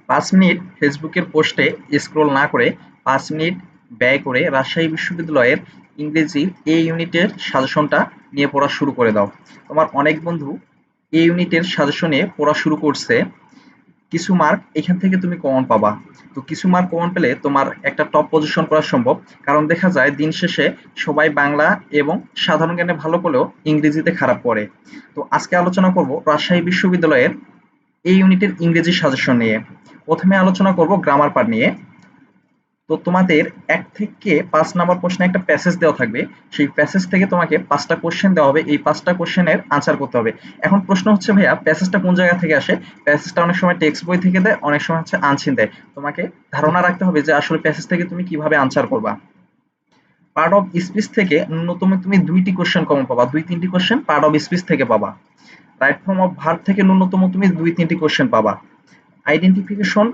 5 minute ফেসবুকের পোস্টে scroll না করে 5 মিনিট ব্যয় করে রাজশাহী বিশ্ববিদ্যালয়ের ইংরেজির এ ইউনিটের সাজেশনটা নিয়ে পড়া শুরু করে দাও। তোমার অনেক বন্ধু এ ইউনিটের সাজেশনে পড়া শুরু করছে। কিছু মার্ক এখান থেকে তুমি কমন পাবা। তো কিছু মার্ক কমন পেলে তোমার একটা টপ পজিশন করা সম্ভব। কারণ দেখা যায় দিন শেষে সবাই বাংলা এবং সাধারণ জ্ঞানে ভালো করলেও ইংরেজিতে খারাপ করে। তো আজকে আলোচনা করব রাজশাহী বিশ্ববিদ্যালয়ের এই ইউনিটের ইংরেজি সাজেশন নিয়ে। প্রথমে আলোচনা করব গ্রামার পার্ট নিয়ে। তো তোমাদের ১ থেকে ৫ নাম্বার প্রশ্নে একটা প্যাসেজ দেওয়া থাকবে। সেই প্যাসেজ থেকে তোমাকে ৫টা কোয়েশ্চেন দেওয়া হবে। এই ৫টা কোয়েশ্চেনের আনসার করতে হবে। এখন প্রশ্ন হচ্ছে ভাইয়া প্যাসেজটা কোন জায়গা থেকে আসে? প্যাসেজটা অনেক সময় টেক্সট বই থেকে দেয়, অনেক সময় হচ্ছে আনসিন দেয়। তোমাকে ধারণা রাখতে হবে যে আসলে প্যাসেজ থেকে তুমি কিভাবে আনসার করবা। পার্ট অফ স্পিচ থেকে ন্যূনতম তুমি ২টি কোয়েশ্চেন কমন পাবা। ২-৩টি কোয়েশ্চেন পার্ট অফ স্পিচ থেকে পাবা। রাইট ফর্ম অফ ভার্ব থেকে ন্যূনতম তুমি ২-৩টি কোয়েশ্চেন পাবা। Identification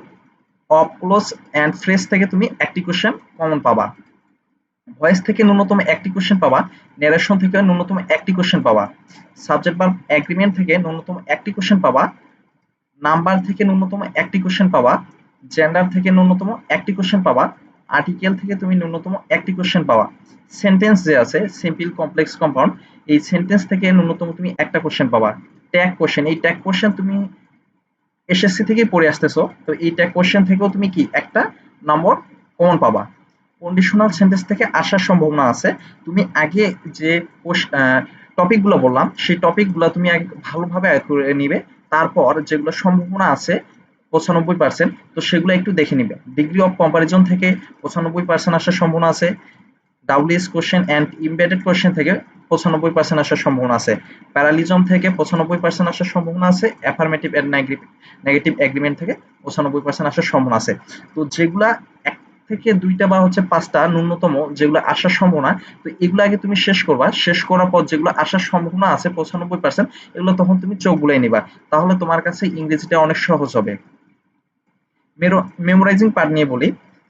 of close and phrase থেকে তুমি একটি কোয়েশ্চেন কমন পাবা। ভয়েস থেকে ন্যূনতম একটি কোয়েশ্চেন পাবা। ন্যারেশন থেকে ন্যূনতম একটি কোয়েশ্চেন পাবা। সাবজেক্ট ভার্ব এগ্রিমেন্ট থেকে ন্যূনতম একটি কোয়েশ্চেন পাবা। নাম্বার থেকে ন্যূনতম একটি কোয়েশ্চেন পাবা। জেন্ডার থেকে ন্যূনতম একটি কোয়েশ্চেন পাবা। আর্টিকেল থেকে তুমি ন্যূনতম একটি কোয়েশ্চেন পাবা। সেন্টেন্স যে আছে সিম্পল কমপ্লেক্স কম্পাউন্ড, এই সেন্টেন্স থেকে ন্যূনতম তুমি একটা কোয়েশ্চেন পাবা। ট্যাগ কোয়েশ্চেন, এই ট্যাগ কোয়েশ্চেন তুমি এসএসসি থেকেই পড়ে আসতেছো। তো এই ট্যাগ কোয়েশ্চেন থেকেও তুমি কি একটা নম্বর কমন পাবা। কন্ডিশনাল সেন্টেন্স থেকে আসার সম্ভাবনা আছে। তুমি আগে যে টপিকগুলো বললাম সেই টপিকগুলো তুমি আগে ভালোভাবে আয়ত্ত করে নিবে। তারপর যেগুলো সম্ভাবনা আছে 95%, তো সেগুলো একটু দেখে নিবে। ডিগ্রি অফ কম্পারিজন থেকে 95% আসার সম্ভাবনা আছে। WS question and embedded question থেকে 95% আসার সম্ভাবনা আছে। প্যারালিজম থেকে 95% আসার সম্ভাবনা আছে। অ্যাফার্মেটিভ এন্ড নেগেটিভ এগ্রিমেন্ট থেকে 95% আসার সম্ভাবনা আছে। তো যেগুলা এক থেকে দুইটা বা হচ্ছে 5টা ন্যূনতম যেগুলো আসার সম্ভাবনা, তো এগুলো আগে তুমি শেষ করবা। শেষ করার পর যেগুলো আসার সম্ভাবনা আছে 95%, এগুলো তখন তুমি চোখ বুলাই নিবা। তাহলে তোমার কাছে ইংরেজিটা অনেক সহজ হবে। মেমোরাইজিং পার্ট নিয়ে বলি।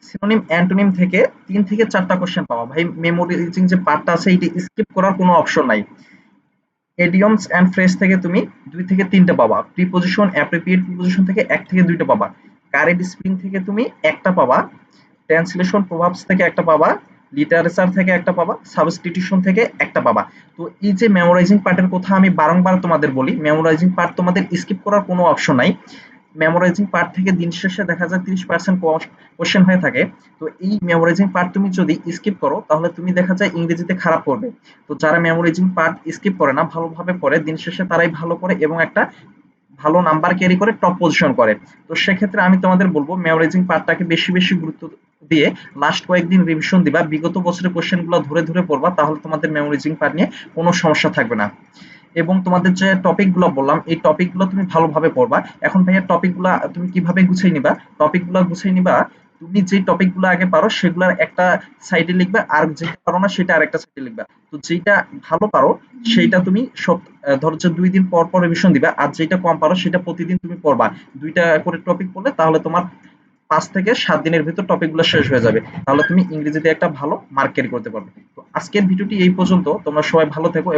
সিনোনিম অ্যান্টোনিম থেকে 3 থেকে 4টা কোশ্চেন পাওয়া। ভাই মেমোরাইজিং যে পার্টটা আছে এটা স্কিপ করার কোনো অপশন নাই। এডিয়মস অ্যান্ড ফ্রেজ থেকে তুমি 2 থেকে 3টা পাবা। প্রিপোজিশন অ্যাপ্রোপ্রিয়েট প্রিপোজিশন থেকে 1 থেকে 2টা পাবা। কারেন্ট স্প্রিং থেকে তুমি একটা পাবা। ট্রান্সলেশন প্রভাবস থেকে একটা পাবা। লিটারেচার থেকে একটা পাবা। সাবস্টিটিউশন থেকে একটা পাবা। তো এই যে মেমোরাইজিং পার্টের কথা আমি বারংবার তোমাদের বলি, মেমোরাইজিং পার্ট তোমাদের স্কিপ করার কোনো অপশন নাই। মেমোরাইজিং পার্ট থেকে দিন শেষে দেখা যায় 30% কোশ্চেন হয়ে থাকে। তো এই মেমোরাইজিং পার্ট তুমি যদি স্কিপ করো তাহলে তুমি দেখা যায় ইংরেজিতে খারাপ করবে। তো যারা মেমোরাইজিং পার্ট স্কিপ করে না, ভালোভাবে পড়ে, দিন শেষে তারাই ভালো করে এবং একটা ভালো নাম্বার ক্যারি করে টপ পজিশন করে। তো সেক্ষেত্রে আমি তোমাদের বলবো মেমোরাইজিং পার্টটাকে বেশি বেশি গুরুত্ব দিয়ে লাস্ট কয়েকদিন রিভিশন দিবা, বিগত বছরের কোশ্চেনগুলো ধরে ধরে পড়বা, তাহলে তোমাদের মেমোরাইজিং পার্ট নিয়ে কোনো সমস্যা থাকবে না। এবং তোমাদের যে টপিকগুলো বললাম এই টপিকগুলো তুমি ভালোভাবে পড়বা। এখন ভাইয়া টপিকগুলো তুমি কিভাবে গুছিয়ে নিবা? টপিকগুলো গুছিয়ে নিবা, তুমি যে টপিকগুলো আগে পারো সেগুলোর একটা সাইডে লিখবা, আর যেটা পারো না সেটা আরেকটা সাইডে লিখবা। তো যেটা ভালো পারো সেইটা তুমি ধরো যে 2 দিন পর পর রিভিশন দিবা, আর যেটা কম পারো সেটা প্রতিদিন তুমি পড়বা। 2টা করে টপিক পড়লে তাহলে তোমার 5 থেকে 7 দিনের ভিতর টপিকগুলো শেষ হয়ে যাবে। তাহলে তুমি ইংরেজিতে একটা ভালো মার্ক ক্যারি করতে পারবে। তো আজকের ভিডিওটি এই পর্যন্ত। তোমরা সবাই ভালো থেকো।